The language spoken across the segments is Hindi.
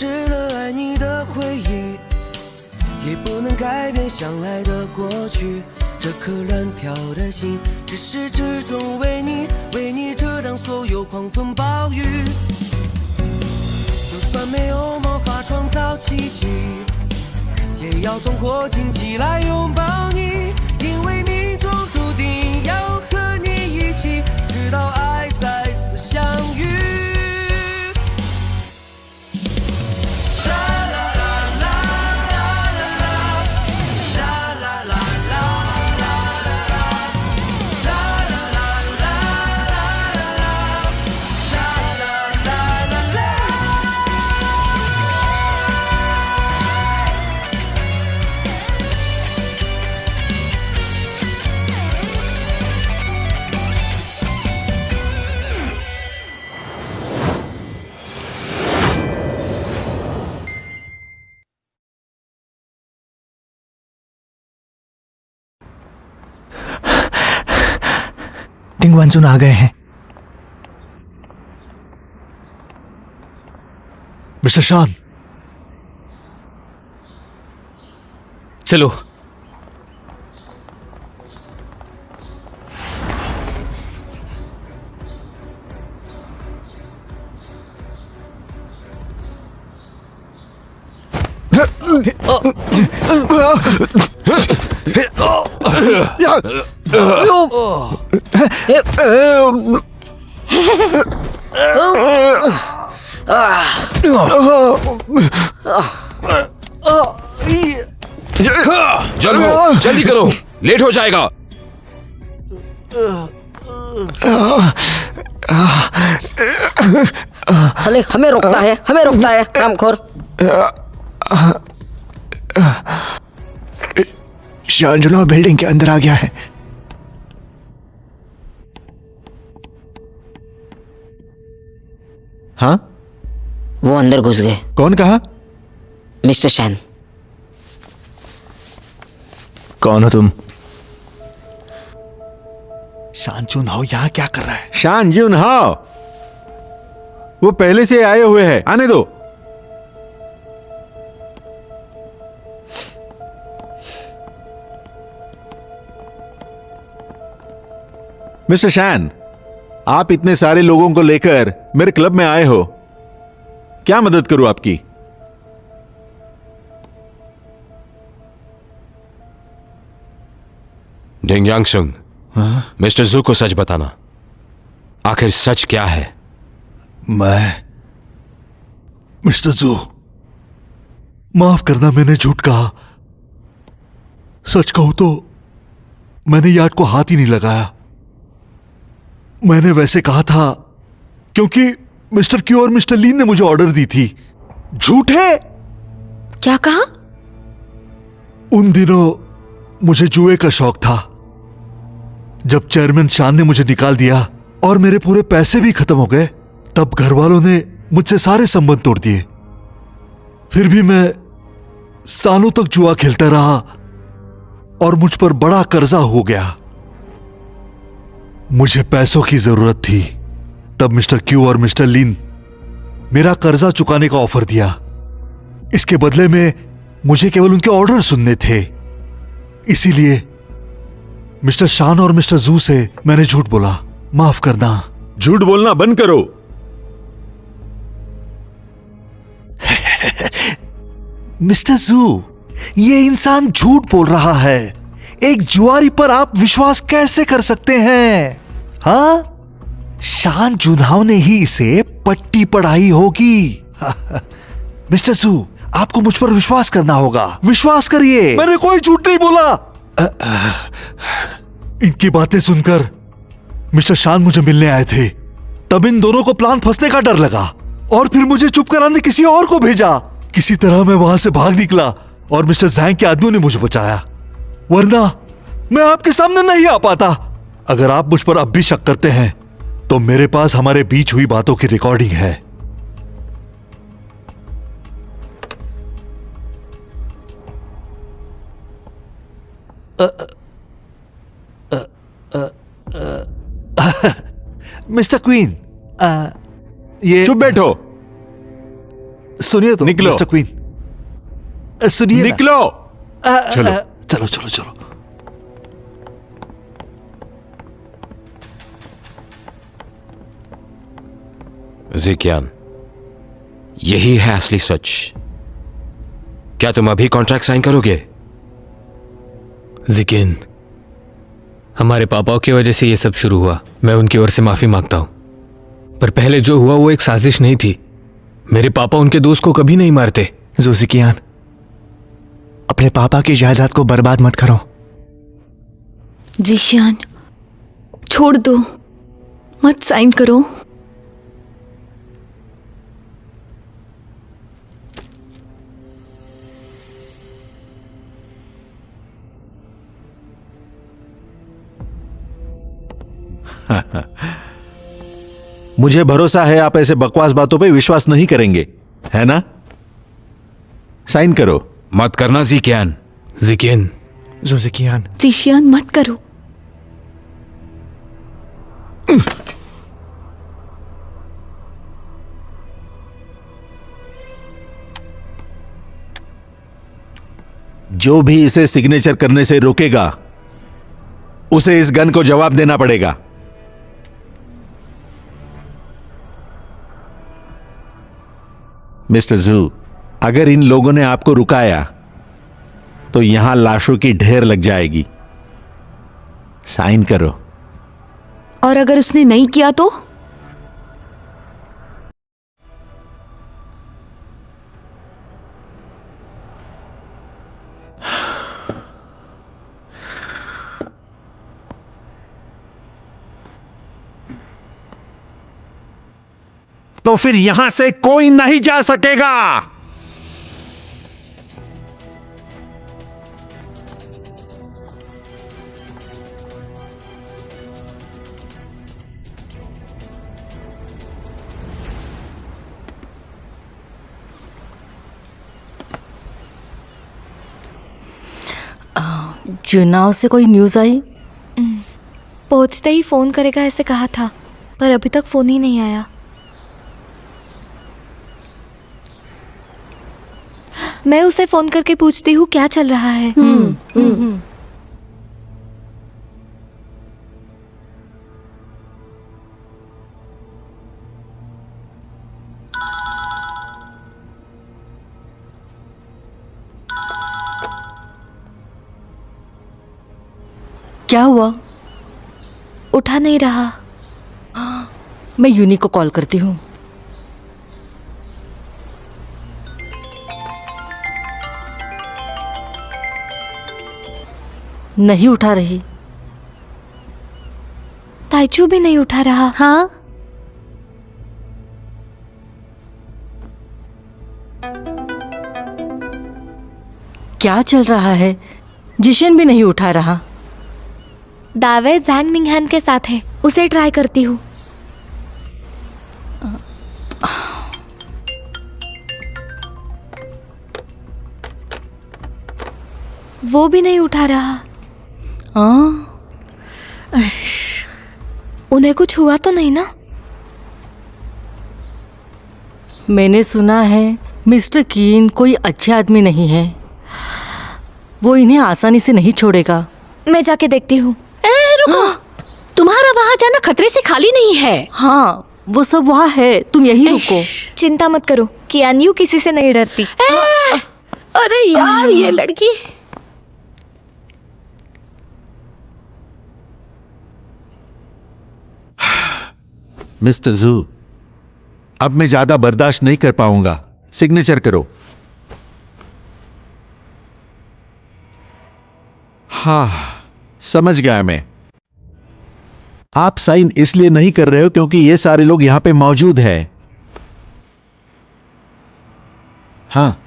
失了爱你的回忆，也不能改变相爱的过去。这颗乱跳的心，至始至终为你遮挡所有狂风暴雨。就算没有魔法创造奇迹，也要闯过荆棘来拥抱你，因为命中注定要和你一起，直到爱再次相遇。डिंग वांचून आ गए हैं। मिस्टर शान, चलो। चलो जल्दी करो, लेट हो जाएगा। हमें रोकता है कामखोर। शांजुना बिल्डिंग के अंदर आ गया है। हाँ, वो अंदर घुस गए। कौन कहा? मिस्टर शैन। कौन हो तुम? शांचुन हाओ यहाँ क्या कर रहा है? शान जुन हाओ, वो पहले से आए हुए हैं, आने दो। मिस्टर शैन, आप इतने सारे लोगों को लेकर मेरे क्लब में आए हो, क्या मदद करूं आपकी? डिंग यांगसुंग, मिस्टर जू को सच बताना, आखिर सच क्या है? मिस्टर जू, माफ करना, मैंने झूठ कहा। सच कहूं तो मैंने यार्ड को हाथ ही नहीं लगाया। मैंने वैसे कहा था क्योंकि मिस्टर क्यू और मिस्टर लीन ने मुझे ऑर्डर दी थी। झूठ है। क्या कहा? उन दिनों मुझे जुए का शौक था। जब चेयरमैन शान ने मुझे निकाल दिया और मेरे पूरे पैसे भी खत्म हो गए, तब घर वालों ने मुझसे सारे संबंध तोड़ दिए। फिर भी मैं सालों तक जुआ खेलता रहा और मुझ पर बड़ा कर्जा हो गया। मुझे पैसों की जरूरत थी। तब मिस्टर क्यू और मिस्टर लिन मेरा कर्जा चुकाने का ऑफर दिया। इसके बदले में मुझे केवल उनके ऑर्डर सुनने थे। इसीलिए मिस्टर शान और मिस्टर जू से मैंने झूठ बोला। माफ करना। झूठ बोलना बंद करो। मिस्टर जू, ये इंसान झूठ बोल रहा है। एक जुआरी पर आप विश्वास कैसे कर सकते हैं? हाँ, शान जुनहाव ने ही इसे पट्टी पढ़ाई होगी। मिस्टर जू, आपको मुझ पर विश्वास करना होगा। विश्वास करिए, मैंने कोई झूठ नहीं बोला। इनकी बातें सुनकर मिस्टर शान मुझे मिलने आए थे। तब इन दोनों को प्लान फंसने का डर लगा और फिर मुझे चुप कराने किसी और को भेजा। किसी तरह मैं वहां से भाग निकला और मिस्टर जैंग के आदमियों ने मुझे बचाया, वरना मैं आपके सामने नहीं आ पाता। अगर आप मुझ पर अब भी शक करते हैं तो मेरे पास हमारे बीच हुई बातों की रिकॉर्डिंग है। मिस्टर क्वीन, ये चुप बैठो। सुनिए तो निकलो। मिस्टर क्वीन, सुनिए ना। निकलो। चलो। चलो चलो चलो। जिकियान, यही है असली सच। क्या तुम अभी कॉन्ट्रैक्ट साइन करोगे? जिकिन, हमारे पापाओं की वजह से ये सब शुरू हुआ। मैं उनकी ओर से माफी मांगता हूं, पर पहले जो हुआ वो एक साजिश नहीं थी। मेरे पापा उनके दोस्त को कभी नहीं मारते। ज़ुज़िकियान, अपने पापा की जायदाद को बर्बाद मत करो। जिशियान, छोड़ दो, मत साइन करो। मुझे भरोसा है आप ऐसे बकवास बातों पे विश्वास नहीं करेंगे, है ना? साइन करो। मत करना जिकियान। जिकिन, ज़ुज़िकियान, जिशियान, मत करो। जो भी इसे सिग्नेचर करने से रोकेगा उसे इस गन को जवाब देना पड़ेगा। मिस्टर जू, अगर इन लोगों ने आपको रुकाया तो यहां लाशों की ढेर लग जाएगी। साइन करो। और अगर उसने नहीं किया तो? तो फिर यहां से कोई नहीं जा सकेगा। चुनाव से कोई न्यूज़ आई? पहुंचते ही फोन करेगा ऐसे कहा था, पर अभी तक फोन ही नहीं आया। मैं उसे फोन करके पूछती हूँ क्या चल रहा है। क्या हुआ? उठा नहीं रहा। मैं यूनी को कॉल करती हूँ। नहीं उठा रही। ताइचू भी नहीं उठा रहा। हाँ, क्या चल रहा है? जिशन भी नहीं उठा रहा। दावे जैंग मिंगहान के साथ है, उसे ट्राई करती हूँ। वो भी नहीं उठा रहा। उन्हें कुछ हुआ तो नहीं ना? मैंने सुना है मिस्टर कीन कोई अच्छा आदमी नहीं है। वो इन्हें आसानी से नहीं छोड़ेगा। मैं जाके देखती हूँ। रुको, तुम्हारा वहां जाना खतरे से खाली नहीं है। हाँ, वो सब वहाँ है, तुम यही रुको। चिंता मत करो, कियान्यू किसी से नहीं डरती। अरे यार, ये लड़की। मिस्टर जू, अब मैं ज्यादा बर्दाश्त नहीं कर पाऊंगा। सिग्नेचर करो। हाँ, समझ गया मैं। आप साइन इसलिए नहीं कर रहे हो क्योंकि ये सारे लोग यहां पे मौजूद हैं। हाँ,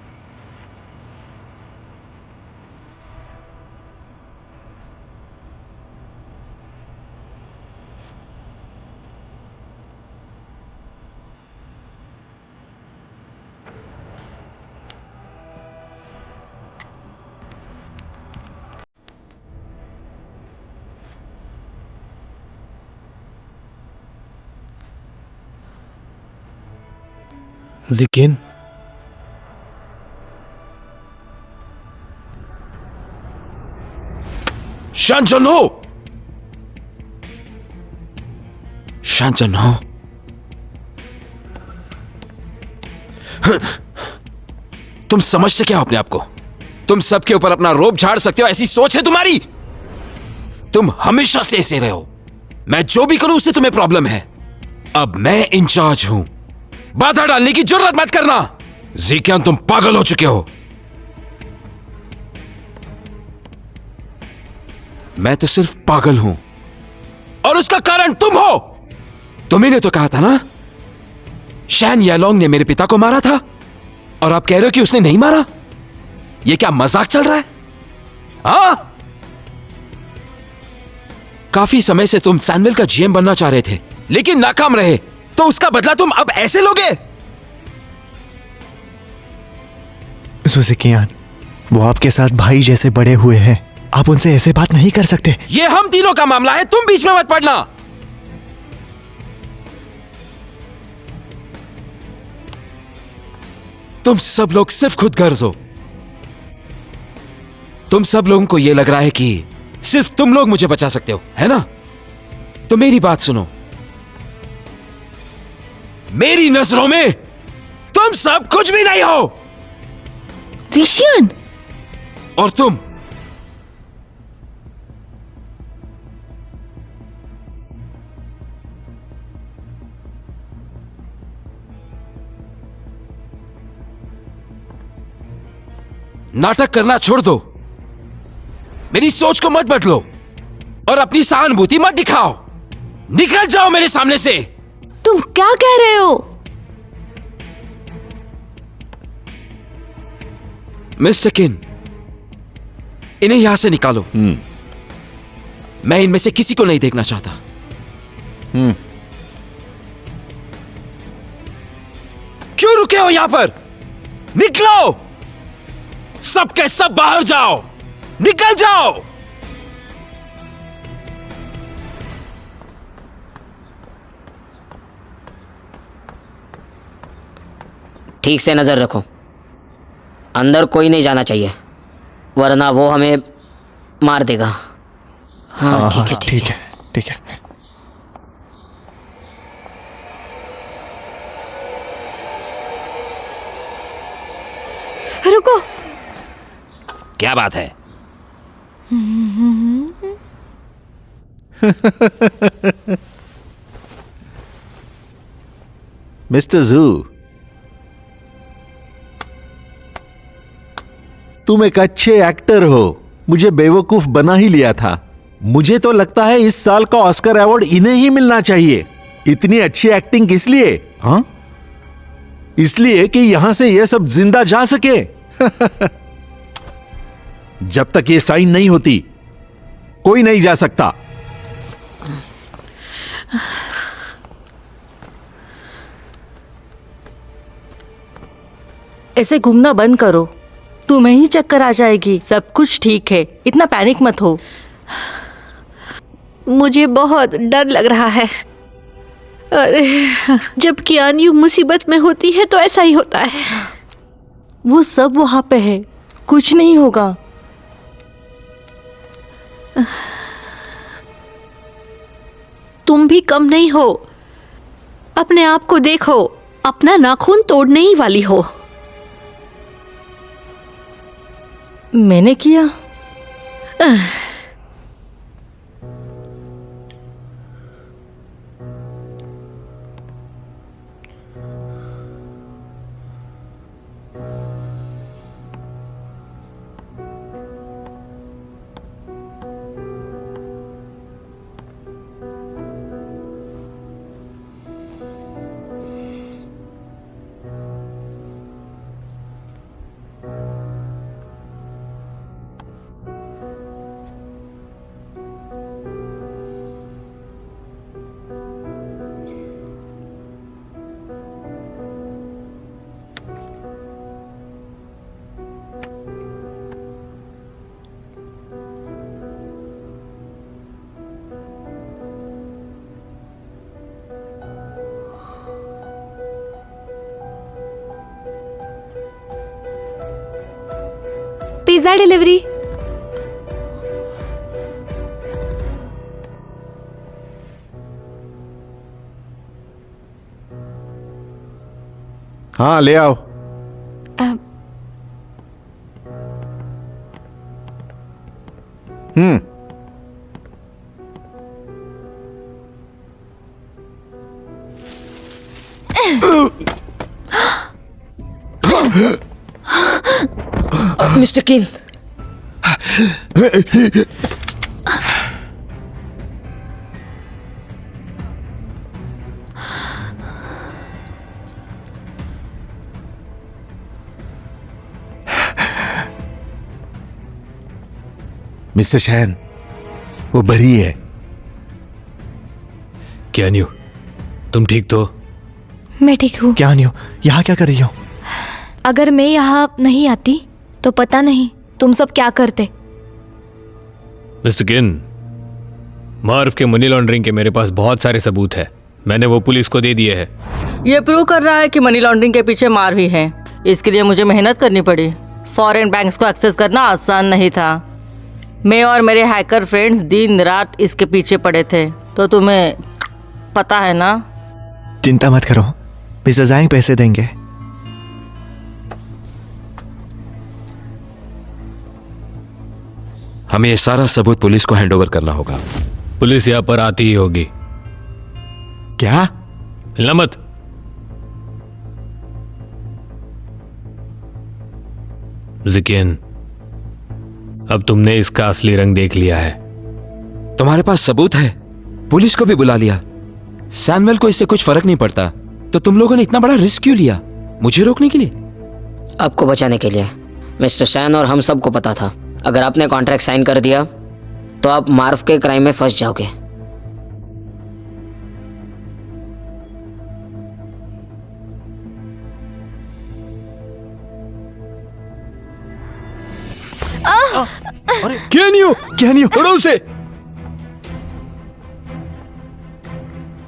जिकिन, शांजनो, शांजनो, तुम समझते क्या हो अपने आप को? तुम सबके ऊपर अपना रोब झाड़ सकते हो, ऐसी सोच है तुम्हारी? तुम हमेशा से ऐसे रहे हो। मैं जो भी करूं उससे तुम्हें प्रॉब्लम है। अब मैं इंचार्ज हूं, बाधा डालने की जरूरत मत करना। ज़ीक्यान, तुम पागल हो चुके हो। मैं तो सिर्फ पागल हूं और उसका कारण तुम हो। तुम्ही ने तो कहा था ना, शैन यालोंग ने मेरे पिता को मारा था, और आप कह रहे हो कि उसने नहीं मारा। ये क्या मजाक चल रहा है? हाँ, काफी समय से तुम सैनविल का जीएम बनना चाह रहे थे, लेकिन नाकाम रहे, तो उसका बदला तुम अब ऐसे लोगे? ज़ुज़िकियान, वो आपके साथ भाई जैसे बड़े हुए हैं, आप उनसे ऐसे बात नहीं कर सकते। ये हम तीनों का मामला है, तुम बीच में मत पड़ना। तुम सब लोग सिर्फ खुद गर्ज हो। तुम सब लोगों को यह लग रहा है कि सिर्फ तुम लोग मुझे बचा सकते हो, है ना? तो मेरी बात सुनो। मेरी नजरों में तुम सब कुछ भी नहीं हो। ज़ीशियन, और तुम नाटक करना छोड़ दो, मेरी सोच को मत बदलो और अपनी सहानुभूति मत दिखाओ। निकल जाओ मेरे सामने से। तुम क्या कह रहे हो? मिस्टर किन, इन्हें यहां से निकालो। मैं इनमें से किसी को नहीं देखना चाहता। क्यों रुके हो यहां पर? निकलो, सब के सब बाहर जाओ, निकल जाओ। ठीक से नजर रखो, अंदर कोई नहीं जाना चाहिए, वरना वो हमें मार देगा। हाँ, ठीक है, ठीक है, ठीक है। रुको। क्या बात है? मिस्टर जू, तुम एक अच्छे एक्टर हो। मुझे बेवकूफ बना ही लिया था। मुझे तो लगता है इस साल का ऑस्कर अवार्ड इन्हें ही मिलना चाहिए। इतनी अच्छी एक्टिंग किस लिए? हाँ, इसलिए कि यहां से यह सब जिंदा जा सके। जब तक ये साइन नहीं होती, कोई नहीं जा सकता। ऐसे घूमना बंद करो, तुम्हें ही चक्कर आ जाएगी। सब कुछ ठीक है, इतना पैनिक मत हो। मुझे बहुत डर लग रहा है। अरे, जब कियान यूं मुसीबत में होती है तो ऐसा ही होता है। वो सब वहां पे है, कुछ नहीं होगा। तुम भी कम नहीं हो। अपने आप को देखो, अपना नाखून तोड़ने ही वाली हो। मैंने किया? Pizza delivery. हाँ ले आओ। मिस्टर कीन, मिस्टर शैन, वो बरी है। क्या न्यू, तुम ठीक तो? मैं ठीक हूँ। क्या नहीं हो, यहाँ क्या कर रही हो? अगर मैं यहाँ नहीं आती तो पता नहीं तुम सब क्या करते। मिस्टर किन, मार्व के मनी लॉन्ड्रिंग के मेरे पास बहुत सारे सबूत है। मैंने वो पुलिस को दे दिए हैं। ये प्रूव कर रहा है कि मनी लॉन्ड्रिंग के पीछे मार्व ही है। इसके लिए मुझे मेहनत करनी पड़ी। फॉरेन बैंक्स को एक्सेस करना आसान नहीं था। मैं और मेरे हैकर फ्रेंड्स दिन रात इसके पीछे पड़े थे, तो तुम्हें पता है ना। चिंता मत करो, मिस्टर ज़ैंग पैसे देंगे। हमें ये सारा सबूत पुलिस को हैंडओवर करना होगा। पुलिस यहाँ पर आती ही होगी। क्या? हिलना मत। ज़िकिन, अब तुमने इसका असली रंग देख लिया है। तुम्हारे पास सबूत है, पुलिस को भी बुला लिया। सैमुअल को इससे कुछ फर्क नहीं पड़ता, तो तुम लोगों ने इतना बड़ा रिस्क क्यों लिया? मुझे रोकने के लिए? आपको बचाने के लिए। मिस्टर शैन और हम सबको पता था, अगर आपने कॉन्ट्रैक्ट साइन कर दिया तो आप मार्व के क्राइम में फंस जाओगे। क्या न्यू? क्या नहीं हो? छोड़ो उसे,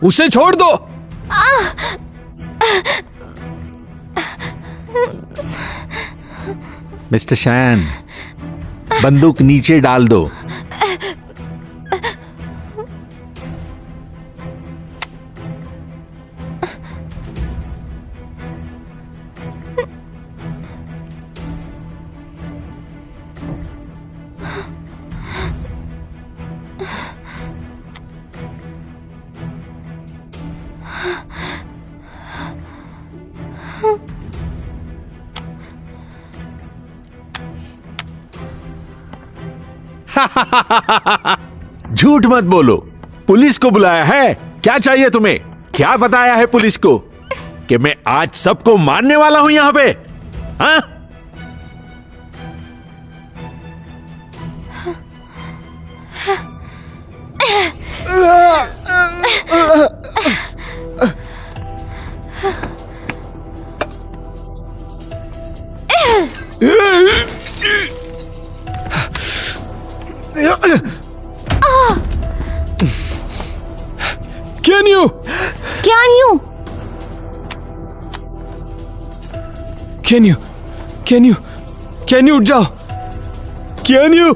उसे छोड़ दो। मिस्टर शैन, बंदूक नीचे डाल दो। झूठ मत बोलो, पुलिस को बुलाया है। क्या चाहिए तुम्हें? क्या बताया है पुलिस को कि मैं आज सबको मारने वाला हूं यहां पे? हाँ? क्या न्यू? क्या न्यू? क्या न्यू? क्या न्यू? क्या न्यू? उठ जाओ। क्या न्यू?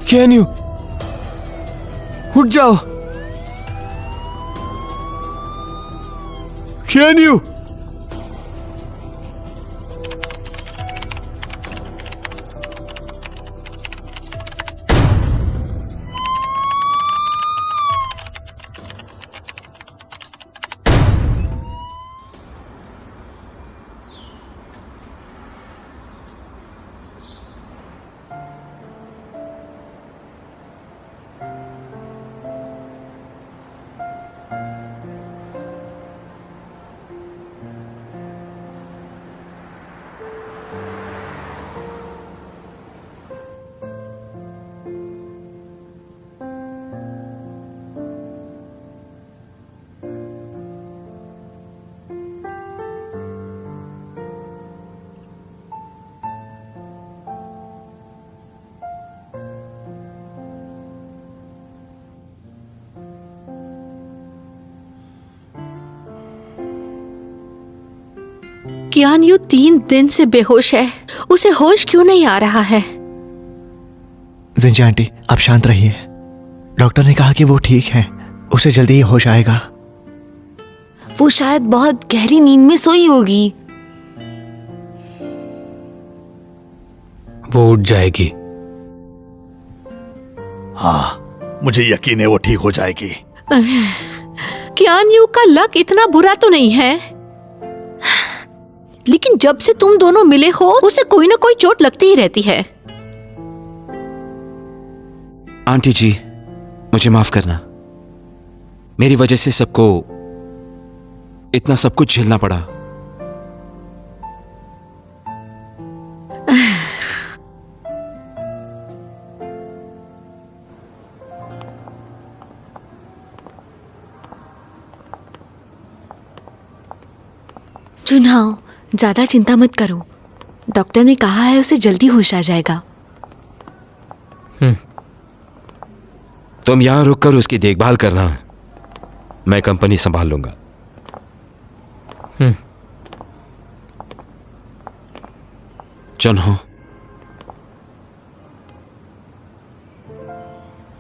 क्या न्यू? उठ जाओ। क्या न्यू? कियान यू 3 दिन से बेहोश है। उसे होश क्यों नहीं आ रहा है? जिंजी आंटी, आप शांत रहिए। डॉक्टर ने कहा कि वो ठीक है, उसे जल्दी ही होश आएगा। वो शायद बहुत गहरी नींद में सोई होगी। वो उठ जाएगी। हाँ, मुझे यकीन है वो ठीक हो जाएगी। कियान यू का लक इतना बुरा तो नहीं है, लेकिन जब से तुम दोनों मिले हो उसे कोई ना कोई चोट लगती ही रहती है। आंटी जी, मुझे माफ करना। मेरी वजह से सबको इतना सब कुछ झेलना पड़ा। चुनाव, ज्यादा चिंता मत करो। डॉक्टर ने कहा है उसे जल्दी होश आ जाएगा। तुम यहां रुककर उसकी देखभाल करना, मैं कंपनी संभाल लूंगा। चुनाव,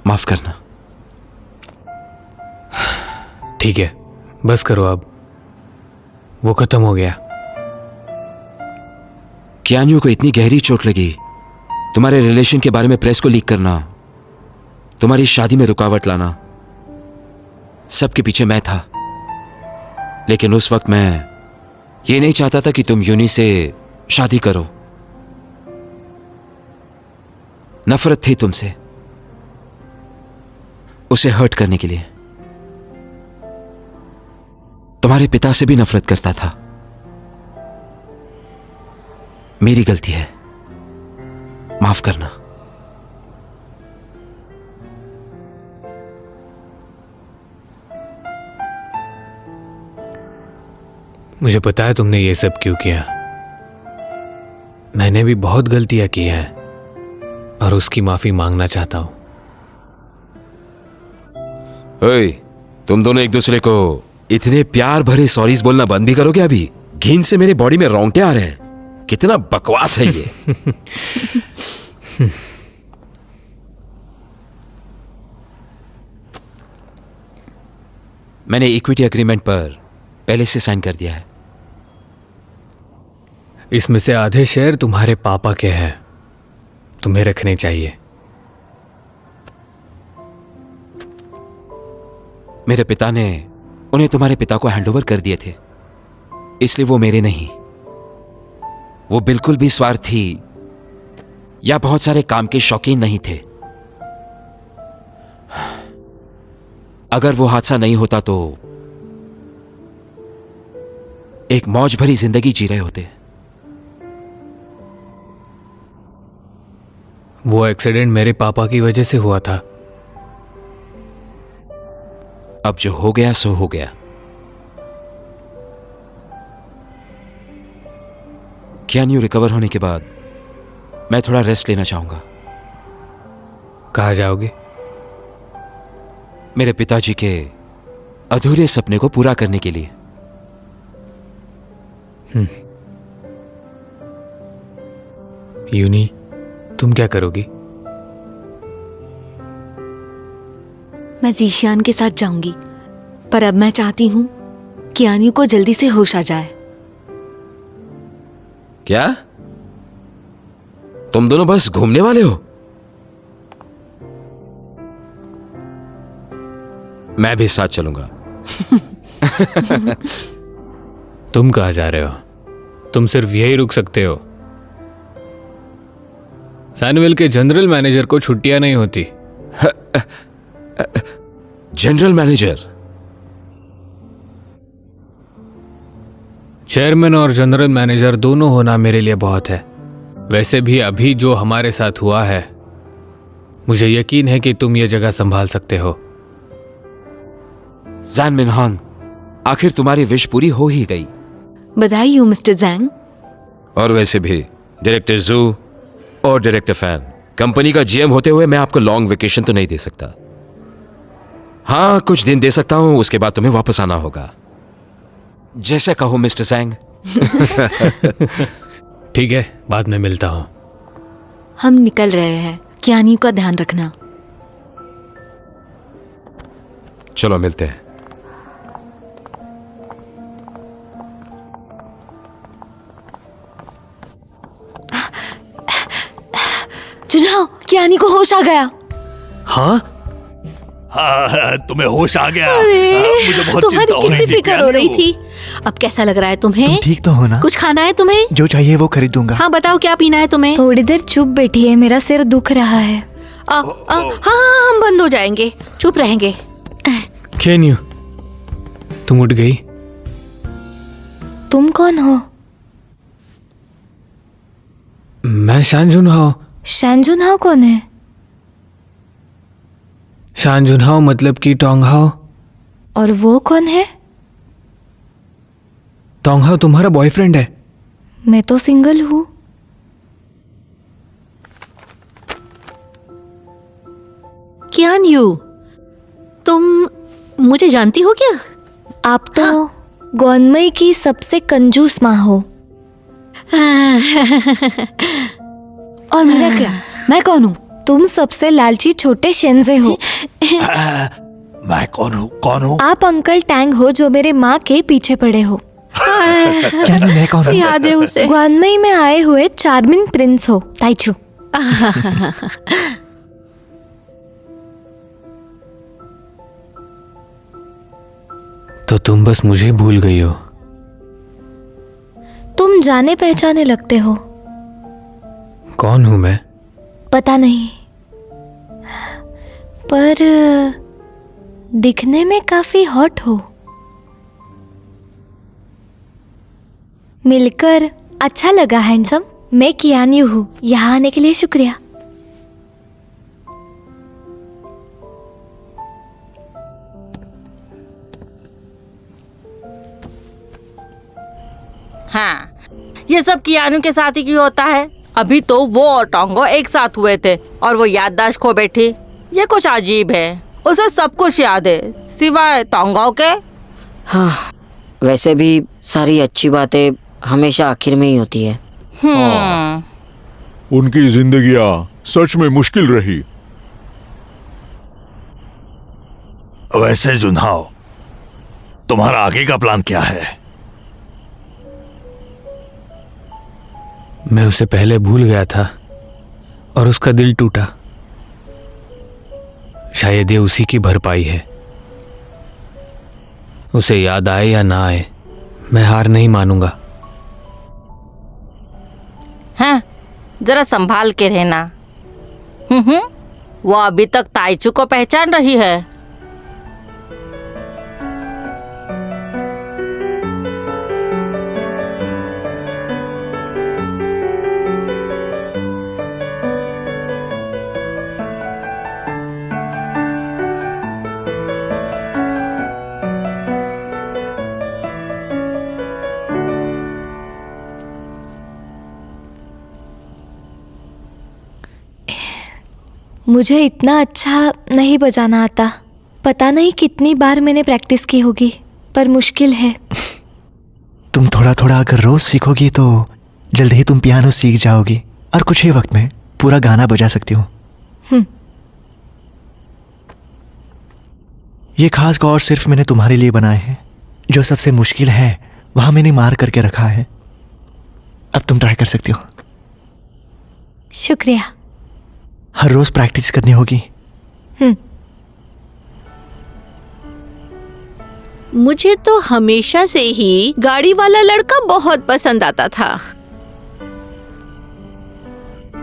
माफ करना। ठीक है, बस करो अब, वो खत्म हो गया। कियान को इतनी गहरी चोट लगी, तुम्हारे रिलेशन के बारे में प्रेस को लीक करना, तुम्हारी शादी में रुकावट लाना, सबके पीछे मैं था। लेकिन उस वक्त मैं ये नहीं चाहता था कि तुम यूनी से शादी करो। नफरत थी तुमसे, उसे हर्ट करने के लिए। तुम्हारे पिता से भी नफरत करता था। मेरी गलती है, माफ करना। मुझे पता है तुमने ये सब क्यों किया। मैंने भी बहुत गलतियां की है और उसकी माफी मांगना चाहता हूं। ओए, तुम दोनों एक दूसरे को इतने प्यार भरे सॉरीज बोलना बंद भी करोगे अभी? घिन से मेरे बॉडी में रोंगटे आ रहे हैं। कितना बकवास है ये। मैंने इक्विटी एग्रीमेंट पर पहले से साइन कर दिया है। इसमें से आधे शेयर तुम्हारे पापा के हैं, तुम्हें रखने चाहिए। मेरे पिता ने उन्हें तुम्हारे पिता को हैंडओवर कर दिए थे, इसलिए वो मेरे नहीं। वो बिल्कुल भी स्वार्थी या बहुत सारे काम के शौकीन नहीं थे। अगर वो हादसा नहीं होता तो एक मौज भरी जिंदगी जी रहे होते। वो एक्सीडेंट मेरे पापा की वजह से हुआ था। अब जो हो गया सो हो गया। कियान यू रिकवर होने के बाद मैं थोड़ा रेस्ट लेना चाहूंगा। कहाँ जाओगे? मेरे पिताजी के अधूरे सपने को पूरा करने के लिए। यूनी, तुम क्या करोगी? मैं जीशियान के साथ जाऊंगी, पर अब मैं चाहती हूँ कि आन्यू को जल्दी से होश आ जाए। क्या तुम दोनों बस घूमने वाले हो? मैं भी साथ चलूंगा। तुम कहाँ जा रहे हो? तुम सिर्फ यही रुक सकते हो। सैनुअल के जनरल मैनेजर को छुट्टियां नहीं होती। General manager? चेयरमैन और जनरल मैनेजर दोनों होना मेरे लिए बहुत है। वैसे भी अभी जो हमारे साथ हुआ है, मुझे यकीन है कि तुम ये जगह संभाल सकते हो। ज़ैन मिनहान, आखिर तुम्हारी विश पूरी हो ही गई। बधाई हो मिस्टर ज़ैंग। और वैसे भी डायरेक्टर जू और डायरेक्टर फैन, कंपनी का जीएम होते हुए मैं आपको लॉन्ग वेकेशन तो नहीं दे सकता। हाँ, कुछ दिन दे सकता हूं, उसके बाद तुम्हें वापस आना होगा। जैसे कहो मिस्टर ज़ैंग। ठीक है, बाद में मिलता हूं। हम निकल रहे हैं, कियानी का ध्यान रखना। चलो मिलते हैं। चुनाव कियानी को होश आ गया। हाँ हाँ, तुम्हें होश आ गया। अरे मुझे बहुत तुम्हारी चिंता हो रही कितनी थी, फिक्र हो रही पियानो। थी। अब कैसा लग रहा है तुम्हें? तुम ठीक तो हो ना? कुछ खाना है तुम्हें? जो चाहिए वो खरीद दूंगा। हाँ बताओ क्या पीना है तुम्हें? थोड़ी देर चुप बैठिए, मेरा सिर दुख रहा है। हाँ हम बंद हो जाएंगे, चुप रहेंगे। केन्यू, तुम उठ गई? तुम कौन हो? मैं शान जुनहाओ। शान जुनहाओ कौन है? शान जुनहाओ मतलब कि टोंगहाओ। और वो कौन है? टोंगहाओ तुम्हारा बॉयफ्रेंड है? मैं तो सिंगल हूँ। कियानयू, तुम मुझे जानती हो क्या? आप तो गौनमई की सबसे कंजूस माँ हो। और मेरा क्या? मैं कौन हूँ? तुम सबसे लालची छोटे शेंजे हो। मैं कौन हूँ? आप अंकल टैंग हो जो मेरे माँ के पीछे पड़े हो। क्या नहीं, मैं कौन हूँ? याद है उसे। ग्वानमई में आए हुए चार्मिंग प्रिंस हो, ताइचू। तो तुम बस मुझे भूल गई हो। तुम जाने पहचाने लगते हो। कौन हूं मैं? पता नहीं, पर दिखने में काफी हॉट हो। मिलकर अच्छा लगा हैंडसम। मैं कियानयू हूँ। यहाँ आने के लिए शुक्रिया। हाँ, ये सब कियानू के साथ ही क्यों होता है? अभी तो वो और टोंगो एक साथ हुए थे और वो याददाश्त खो बैठी। ये कुछ अजीब है। उसे सब कुछ याद है सिवाय टोंगो के। हाँ, वैसे भी सारी अच्छी बातें हमेशा आखिर में ही होती है। उनकी जिंदगियां सच में मुश्किल रही। वैसे जुनहाओ, तुम्हारा आगे का प्लान क्या है? मैं उसे पहले भूल गया था और उसका दिल टूटा। शायद ये उसी की भरपाई है। उसे याद आए या ना आए, मैं हार नहीं मानूंगा। हाँ, जरा संभाल के रहना। वो अभी तक ताइचू को पहचान रही है। मुझे इतना अच्छा नहीं बजाना आता। पता नहीं कितनी बार मैंने प्रैक्टिस की होगी, पर मुश्किल है। तुम थोड़ा थोड़ा अगर रोज सीखोगी तो जल्द ही तुम पियानो सीख जाओगी और कुछ ही वक्त में पूरा गाना बजा सकती हो। ये खास कॉर्ड सिर्फ मैंने तुम्हारे लिए बनाए हैं। जो सबसे मुश्किल है वहां मैंने मार करके रखा है। अब तुम ट्राई कर सकती हो। शुक्रिया। हर रोज प्रैक्टिस करनी होगी। मुझे तो हमेशा से ही गाड़ी वाला लड़का बहुत पसंद आता था।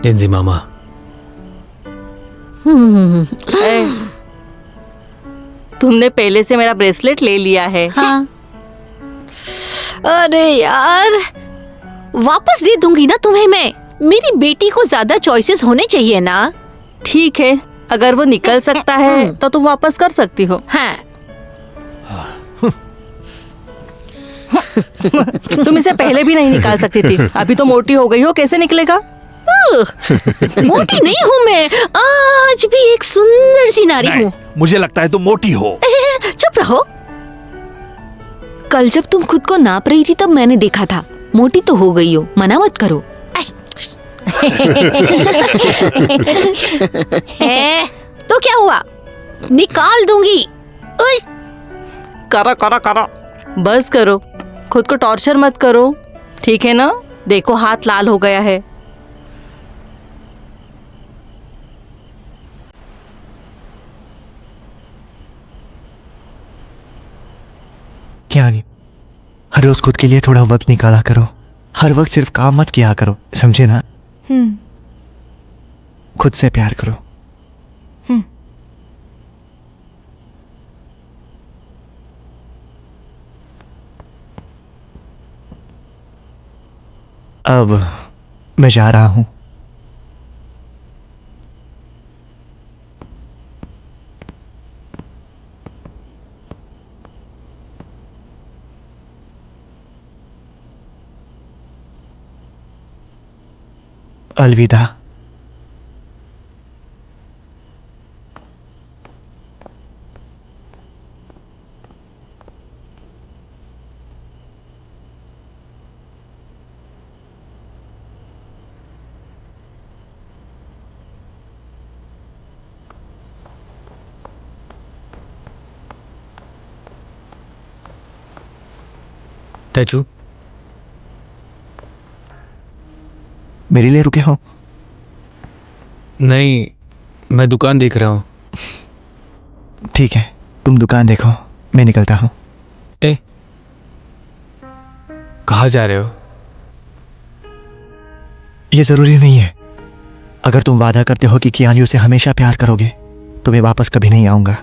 जिंजी मामा, तुमने पहले से मेरा ब्रेसलेट ले लिया है। हाँ। अरे यार, वापस दे दूंगी ना तुम्हें मैं। मेरी बेटी को ज्यादा चॉइसेस होने चाहिए ना। ठीक है, अगर वो निकल सकता है तो तुम वापस कर सकती हो। हाँ। तुम इसे पहले भी नहीं निकाल सकती थी। अभी तो मोटी हो गई हो, कैसे निकलेगा? मोटी नहीं हूँ मैं, आज भी एक सुंदर सी नारी हूँ। मुझे लगता है तुम मोटी हो। चुप रहो। कल जब तुम खुद को नाप रही थी तब मैंने देखा था। मोटी तो हो गई हो, मना मत करो। तो क्या हुआ, निकाल दूंगी। करो करो करो, बस करो। खुद को टॉर्चर मत करो, ठीक है ना? देखो हाथ लाल हो गया है। क्या नहीं, हर रोज खुद के लिए थोड़ा वक्त निकाला करो। हर वक्त सिर्फ काम मत किया करो, समझे ना? खुद से प्यार करो। अब मैं जा रहा हूं। अलविदा। तेजू, मेरे लिए रुके हो? नहीं, मैं दुकान देख रहा हूँ। ठीक है, तुम दुकान देखो, मैं निकलता हूँ। ए, कहाँ जा रहे हो? ये जरूरी नहीं है। अगर तुम वादा करते हो कि कियानियो से हमेशा प्यार करोगे तो मैं वापस कभी नहीं आऊंगा।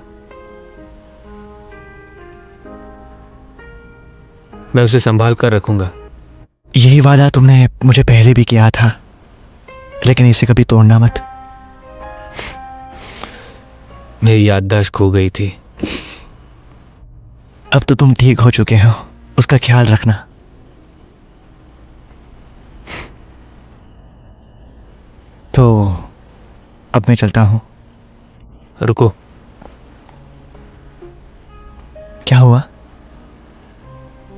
मैं उसे संभाल कर रखूंगा। यही वादा तुमने मुझे पहले भी किया था, लेकिन इसे कभी तोड़ना मत। मेरी याददाश्त खो गई थी। अब तो तुम ठीक हो चुके हो, उसका ख्याल रखना। तो अब मैं चलता हूं। रुको। क्या हुआ?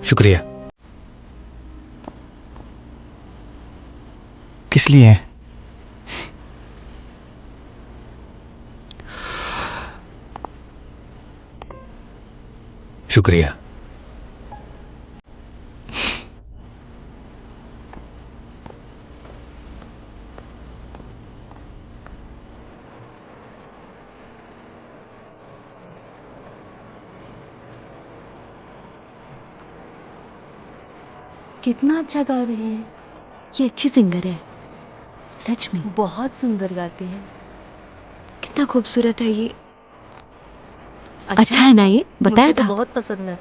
शुक्रिया। किस लिए? शुक्रिया। कितना अच्छा गा रही है। ये अच्छी सिंगर है, सच में बहुत सुंदर गाती है। कितना खूबसूरत है ये। अच्छा है ना ये? बताया मुझे तो था। बहुत पसंद है।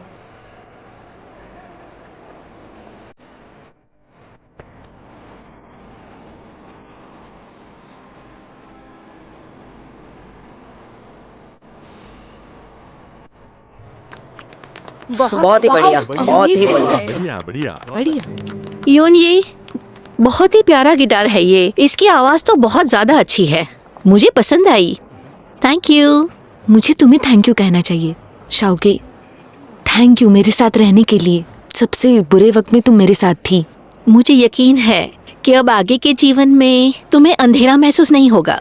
बहुत ही बढ़िया, बहुत ही बढ़िया। बढ़िया बढ़िया। बढ़िया। योन, ये बहुत ही प्यारा गिटार है। ये इसकी आवाज तो बहुत ज्यादा अच्छी है, मुझे पसंद आई। Thank you. मुझे तुम्हें थैंक यू कहना चाहिए शाओके। थैंक यू मेरे साथ रहने के लिए। सबसे बुरे वक्त में तुम मेरे साथ थी। मुझे यकीन है कि अब आगे के जीवन में तुम्हें अंधेरा महसूस नहीं होगा।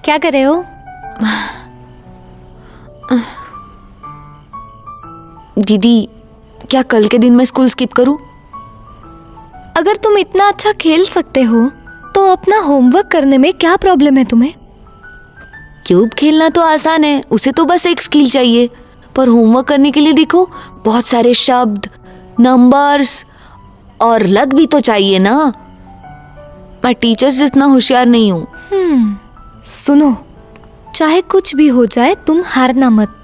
क्या कर रहे हो? दीदी, क्या कल के दिन मैं स्कूल स्किप करूं? अगर तुम इतना अच्छा खेल सकते हो तो अपना होमवर्क करने में क्या प्रॉब्लम है तुम्हें? क्यूब खेलना तो आसान है, उसे तो बस एक स्किल चाहिए। पर होमवर्क करने के लिए देखो, बहुत सारे शब्द, नंबर्स और लग भी तो चाहिए ना। मैं टीचर्स जितना होशियार नहीं हूँ। सुनो, चाहे कुछ भी हो जाए तुम हारना मत।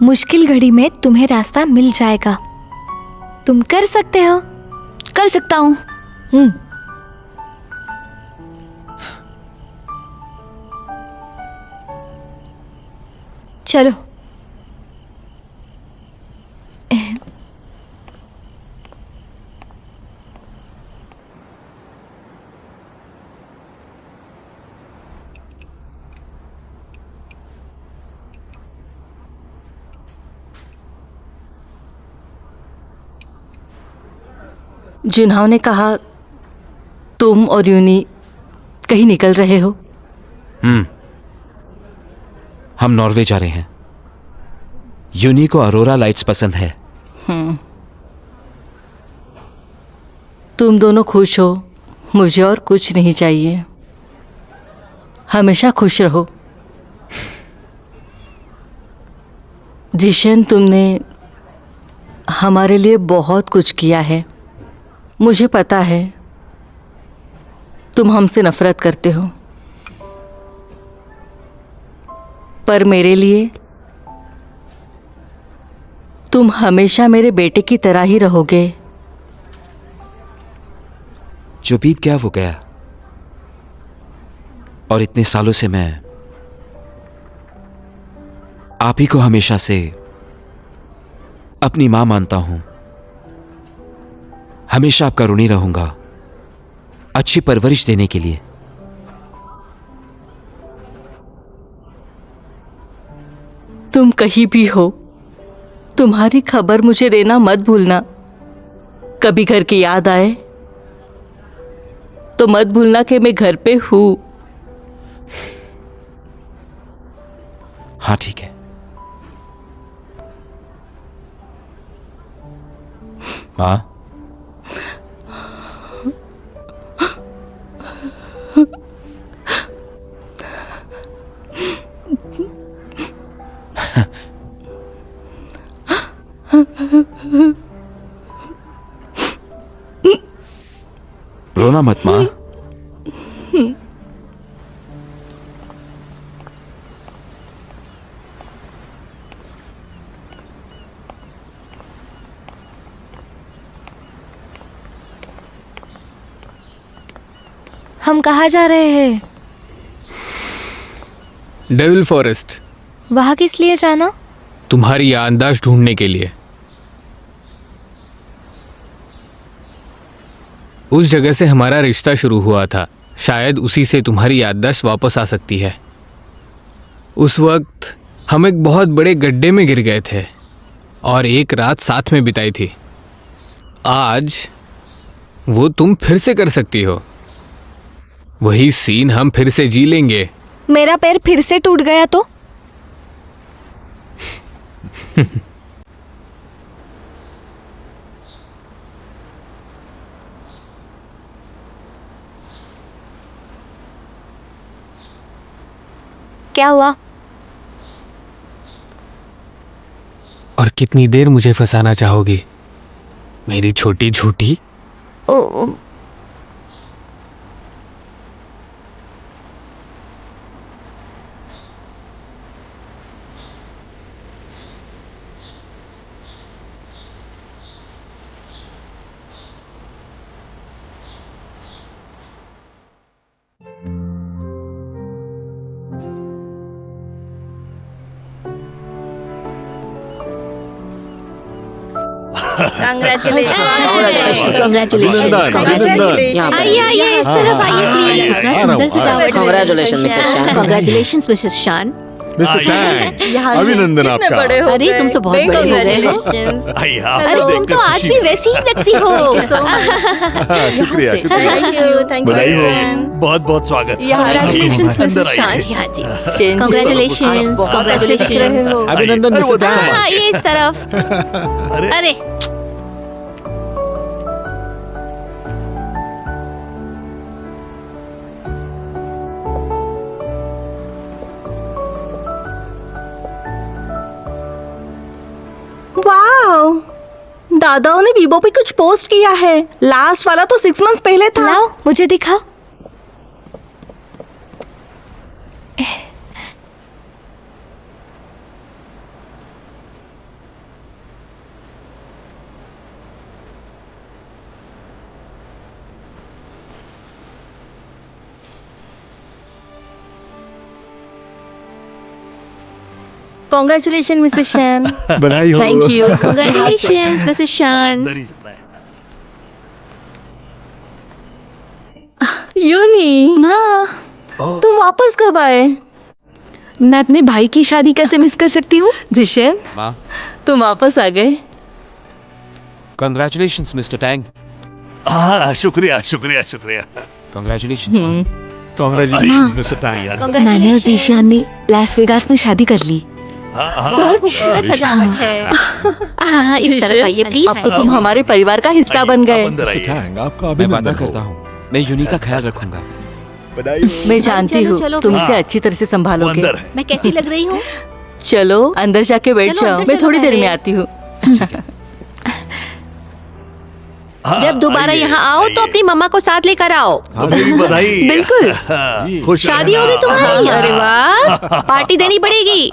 मुश्किल घड़ी में तुम्हें रास्ता मिल जाएगा। तुम कर सकते हो। कर सकता हूँ। चलो। जिन्हों ने कहा तुम और यूनी कहीं निकल रहे हो। हम नॉर्वे जा रहे हैं। यूनी को अरोरा लाइट्स पसंद है। तुम दोनों खुश हो, मुझे और कुछ नहीं चाहिए। हमेशा खुश रहो। जिशन, तुमने हमारे लिए बहुत कुछ किया है। मुझे पता है तुम हमसे नफरत करते हो, पर मेरे लिए तुम हमेशा मेरे बेटे की तरह ही रहोगे। जो बीत गया वो गया, और इतने सालों से मैं आप ही को हमेशा से अपनी मां मानता हूं। हमेशा आपका ऋणी रहूंगा, अच्छी परवरिश देने के लिए। तुम कहीं भी हो, तुम्हारी खबर मुझे देना मत भूलना। कभी घर की याद आए तो मत भूलना कि मैं घर पे हूं। हाँ ठीक है। मां, रोना मत मां। हम कहाँ जा रहे हैं? Devil forest. वहाँ किस लिए जाना? तुम्हारी याददाश्त ढूंढने के लिए। उस जगह से हमारा रिश्ता शुरू हुआ था। शायद उसी से तुम्हारी याददाश्त वापस आ सकती है। उस वक्त हम एक बहुत बड़े गड्ढे में गिर गए थे और एक रात साथ में बिताई थी। आज वो तुम फिर से कर सकती हो। वही सीन हम फिर से जी लेंगे। मेरा पैर फिर से टूट गया तो? क्या हुआ? और कितनी देर मुझे फंसाना चाहोगी, मेरी छोटी झूठी? ओ, आइए आइए, इस तरफ आइए प्लीज। इतना सुंदर सजावट। Congratulations, Mrs. Shan. Congratulations, Mrs. Shan. Mister Tang, अभिनंदन आपका। अरे तुम तो बहुत बड़े हो गए हो। अरे तुम तो आज भी वैसी ही लगती हो। शुक्रिया शुक्रिया। बधाई हो। बहुत बहुत स्वागत। Congratulations, Mrs. Shan. हाँ जी। Congratulations, congratulations. अभिनंदन मिस्टर टैंग। आइए इस तरफ। अरे वाओ, दादाओं ने वीबो पे कुछ पोस्ट किया है। लास्ट वाला तो 6 months पहले था। लाओ मुझे दिखाओ। Congratulations, Mrs. Shan. बधाई हो। Thank you. Congratulations, Mrs. Shan. यूनी, माँ, तुम वापस कब आए? मैं अपने भाई की शादी कैसे मिस कर सकती हूँ? जिशन, मां, तुम वापस आ गए। congratulations, Mr. Tang. हाँ, शुक्रिया शुक्रिया शुक्रिया। Congratulation mister Tang. मैंने और जीशान ने लास वेगास में शादी कर ली। सजावट है। इस तरफ आइए प्लीज। अब तो तुम हमारे परिवार का हिस्सा बन गए। मैं वादा करता हूँ मैं यूनी का ख्याल रखूंगा। मैं जानती हूँ चलो, तुम इसे अच्छी तरह से संभालोगे। मैं कैसी लग रही हूँ? चलो अंदर जाके बैठ चलो, जाओ, अंदर मैं चलो थोड़ी देर पहले। में आती हूँ। जब दोबारा यहाँ आओ तो अपनी मम्मा को साथ लेकर आओ। तुम्हें भी बधाई। बिल्कुल। खुश शादी होगी तुम्हारी? अरे वाह, पार्टी देनी पड़ेगी।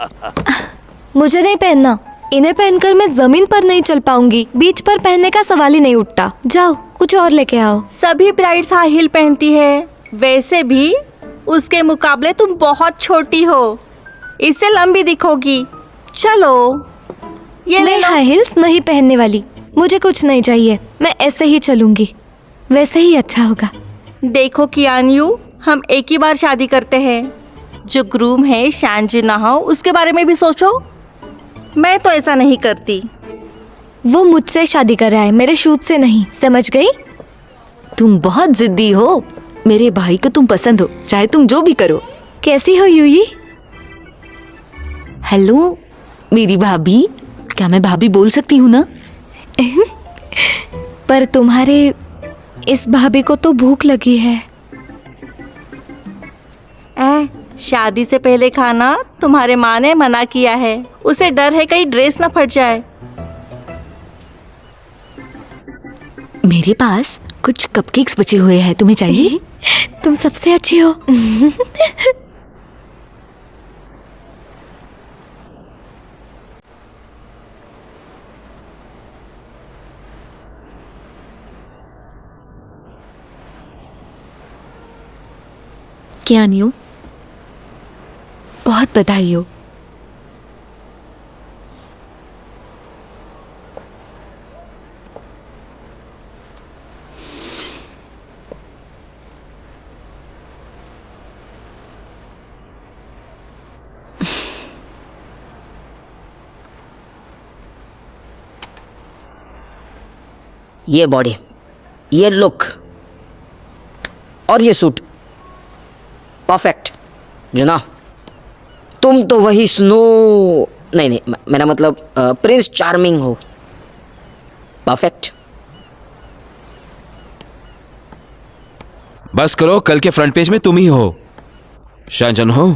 मुझे नहीं पहनना। इन्हें पहनकर मैं जमीन पर नहीं चल पाऊंगी। बीच पर पहनने का सवाल ही नहीं उठता। जाओ कुछ और लेके आओ। सभी ब्राइड्स हाई हील पहनती है। वैसे भी उसके मुकाबले तुम बहुत छोटी हो, इससे लंबी दिखोगी। चलो ये ले मैं लो। हाई हील्स नहीं पहनने वाली। मुझे कुछ नहीं चाहिए। मैं ऐसे ही चलूंगी। वैसे ही अच्छा होगा। देखो कियानयू, हम एक ही बार शादी करते हैं। जो ग्रूम है शान जिन्नाहो, उसके बारे में भी सोचो। मैं तो ऐसा नहीं करती। वो मुझसे शादी कर रहा है, मेरे शूट से नहीं। समझ गई? तुम बहुत जिद्दी हो। मेरे भाई को तुम पसंद हो, चाहे तुम जो भी करो। कैसी हो यूई? हेलो मेरी भाभी। क्या मैं भाभी बोल सकती हूँ ना? पर तुम्हारे इस भाभी को तो भूख लगी है। शादी से पहले खाना तुम्हारे माँ ने मना किया है। उसे डर है कहीं ड्रेस ना फट जाए। मेरे पास कुछ कपकेक्स बचे हुए हैं, तुम्हें चाहिए? तुम सबसे अच्छी हो। क्या न्यू? बहुत बधाई हो। ये बॉडी, ये लुक और ये सूट, परफेक्ट। जुना, तुम तो वही स्नो नहीं, मेरा मतलब प्रिंस चार्मिंग हो। परफेक्ट। बस करो, कल के फ्रंट पेज में तुम ही हो। शानजन हो।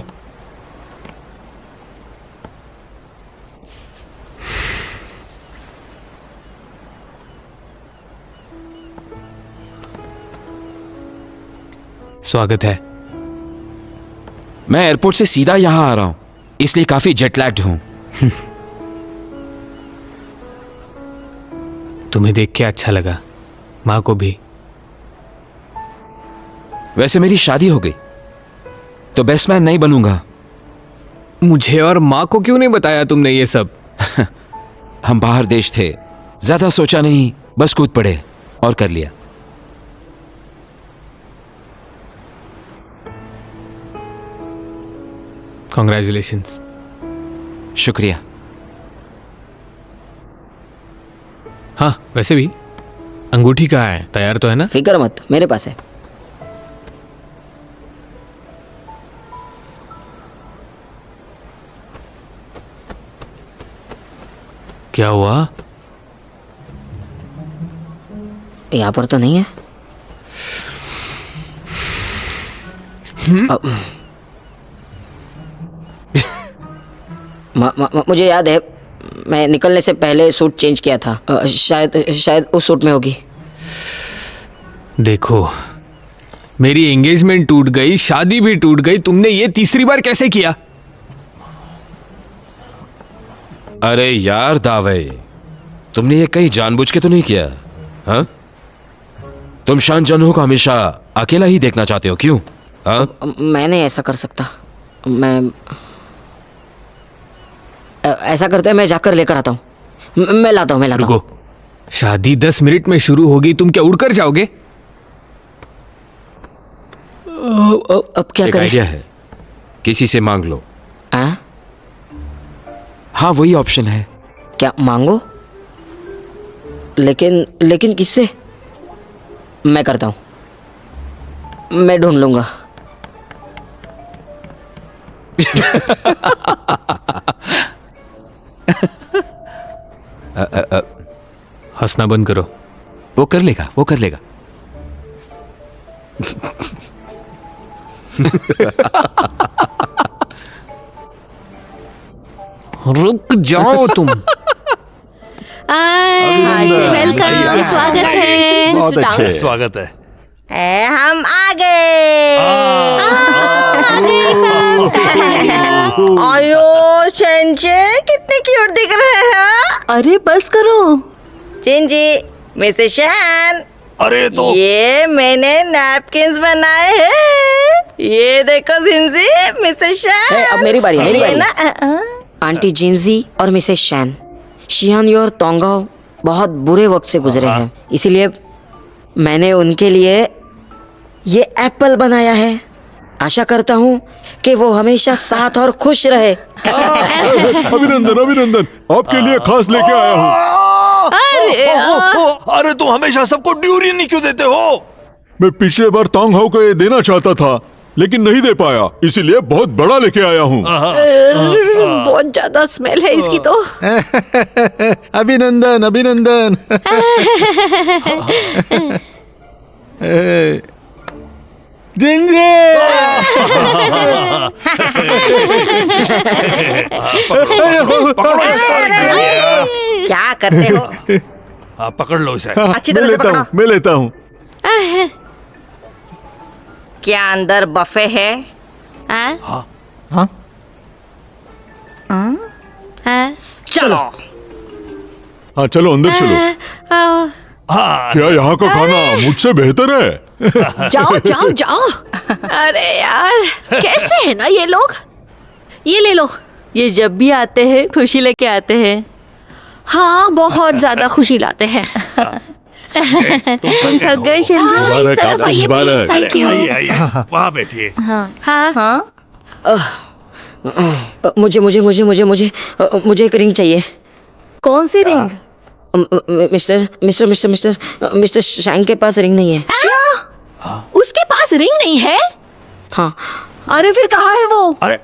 स्वागत है। मैं एयरपोर्ट से सीधा यहां आ रहा हूं, इसलिए काफी जेटलैग्ड हूं। तुम्हें देख के अच्छा लगा, माँ को भी। वैसे मेरी शादी हो गई तो बेस्टमैन नहीं बनूंगा। मुझे और माँ को क्यों नहीं बताया तुमने ये सब? हम बाहर देश थे, ज्यादा सोचा नहीं, बस कूद पड़े और कर लिया। कॉन्ग्रेचुलेशंस। शुक्रिया। हाँ वैसे भी अंगूठी कहाँ है? तैयार तो है ना? फिक्र मत, मेरे पास है। क्या हुआ? यहाँ पर तो नहीं है। मुझे याद है, मैं निकलने से पहले सूट चेंज किया था। शायद उस सूट में होगी। देखो, मेरी एंगेजमेंट टूट गई, शादी भी टूट गई, तुमने ये तीसरी बार कैसे किया? अरे यार दावे, तुमने ये कहीं जानबूझ के तो नहीं किया? हाँ? तुम शान जनहो को हमेशा अकेला ही देखना चाहते हो, क्यों? हाँ? मैं नहीं ऐसा कर सकता। मैं ऐसा करते हैं, मैं जाकर लेकर आता हूँ। मैं लाता हूँ। रुको, शादी 10 मिनट में शुरू होगी, तुम क्या उड़कर जाओगे? अब क्या एक करें? आइडिया है, किसी से मांग लो। हाँ? हाँ वही ऑप्शन है। क्या मांगो? लेकिन किससे? मैं करता हूँ, मैं ढूंढ लूंगा। हंसना बंद करो। वो कर लेगा, वो कर लेगा। रुक जाओ तुम। वेलकम, स्वागत है। बहुत अच्छे। स्वागत है। हम आ गए। आयो चेंजे, कितने क्यूट दिख रहे हैं। अरे बस करो। चेंजी, मिसेस शैन, अरे तो ये मैंने नैपकिंस बनाए हैं। ये देखो जिंजी, मिसेस शैन। अब मेरी बारी है, मेरी ये बारी। ना आंटी जिंजी और मिसेस शैन, शियान और तोंगाओ बहुत बुरे वक्त से गुजरे हैं, इसीलिए मैंने उनके लिए ये एप्पल बनाया है। आशा करता हूँ कि वो हमेशा साथ और खुश रहे। अभिनंदन अभिनंदन, आपके लिए खास लेके आया हूँ। अरे तुम हमेशा सबको ड्यूरियन ही क्यों देते हो? मैं पिछले बार तांग हाउ को ये देना चाहता था, लेकिन नहीं दे पाया, इसीलिए बहुत बड़ा लेके आया हूँ। बहुत ज्यादा स्मेल है इसकी तो। अभिनंदन अभिनंदन। जिंजे। क्या करते हो? हाँ, पकड़ लो इसे। अच्छी मैं तरह से लेता पकड़ो। हूँ, मैं लेता हूँ। क्या अंदर बफे है? हाँ चलो। हाँ चलो अंदर चलो। क्या यहाँ का खाना मुझसे बेहतर है? जाओ जाओ जाओ। अरे यार, कैसे है ना ये लोग। ये ले लो। ये जब भी आते हैं खुशी लेके आते हैं। हाँ, बहुत ज्यादा खुशी लाते हैं। थक गए शिंजो। मुबारक, इस तरफ आपको आइए, मुबारक। please, thank you। वहाँ बैठिए। हाँ मुझे मुझे मुझे मुझे मुझे मुझे एक रिंग चाहिए। कौन सी ring? Mister mister mister mister mister Shang के पास रिंग नहीं है। उसके पास रिंग नहीं है? हाँ। अरे फिर कहाँ है वो? अरे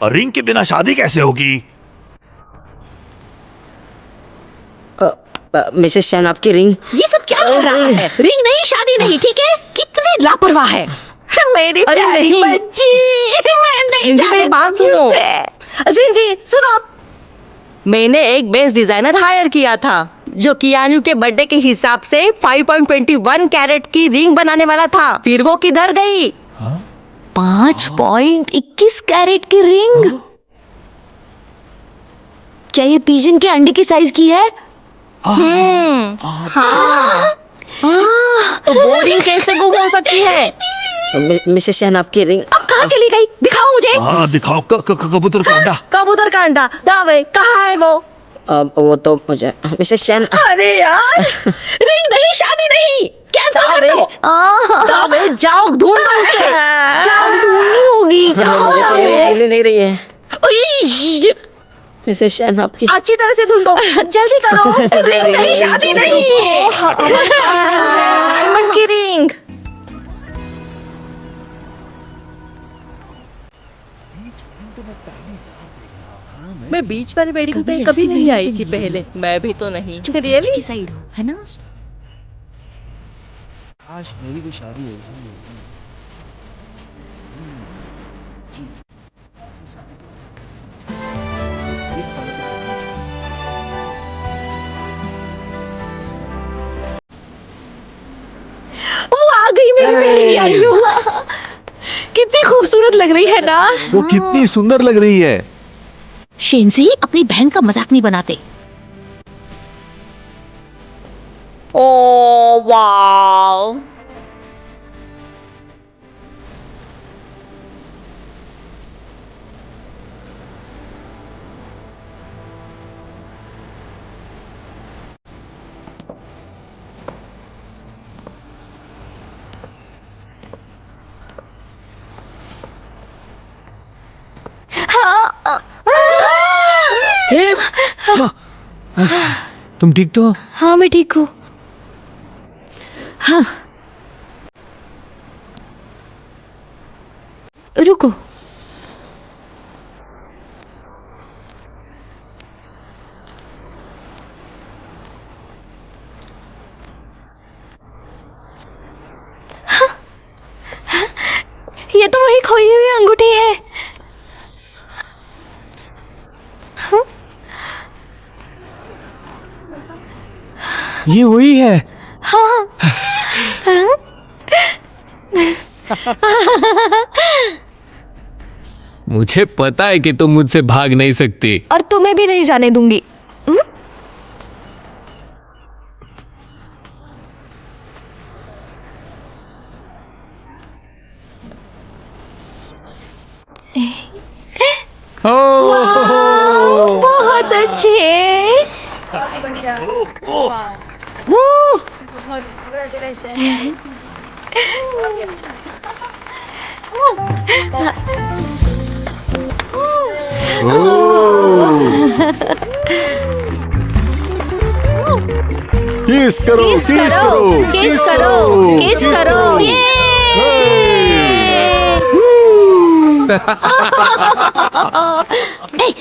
रिंग के बिना शादी कैसे होगी? मिसेस शैन, आपकी रिंग। ये सब क्या चल रहा है? रिंग नहीं, शादी नहीं, ठीक है? कितने लापरवाह है। मेरी प्यारी बच्ची। मैं नहीं मेरी बात सुनो। जी सुनो। मैंने एक बेस्ट डिजाइनर हायर किया था जो कियानू के बर्थडे के हिसाब से 5.21 कैरेट की रिंग बनाने वाला था। फिर वो किधर गई? 5.21 कैरेट की रिंग? क्या ये पिजन के अंडे की साइज की है? तो वो रिंग कैसे गुम हो सकती है? मिसेस शैन, आपकी रिंग। अब कहाँ चली गई? दिखाओ मुझे। हाँ दिखाओ। कबूतर का अंडा। कबूतर का अंडा। दावे कहाँ है वो? वो तो मुझे मिसेस शैन। अरे यार, रिंग नहीं, शादी नहीं। कैंसिल कर दो। दावे जाओ ढूंढो उसे। जाओ, ढूंढनी होगी। मुझे भूल नहीं रही है। उई, मिसेस शैन, आपकी। अच्छी तरह से ढूंढो, जल्दी करो। रिंग नहीं, शादी नहीं। डायमंड की रिंग। मैं बीच वाली वेडिंग पे कभी नहीं आई थी पहले। मैं भी तो नहीं। रियली? साइड हो, है ना? आज मेरी भी शादी ऐसी ही होगी। वो आ गई मेरी बेटी। आयु, कितनी खूबसूरत लग रही है ना। वो कितनी सुंदर लग रही है। शेंजी, अपनी बहन का मजाक नहीं बनाते। Oh wow. तुम ठीक तो? हाँ, मैं ठीक हूँ। हाँ, रुको। ये तो वही खोई हुई अंगूठी है। हाँ? ये वही है। हाँ। हाँ? मुझे पता है कि तुम मुझसे भाग नहीं सकती। और तुम्हें भी नहीं जाने दूंगी। बहुत अच्छे। किस करो, किस करो, किस करो, किस करो।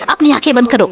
अपनी आंखें बंद करो।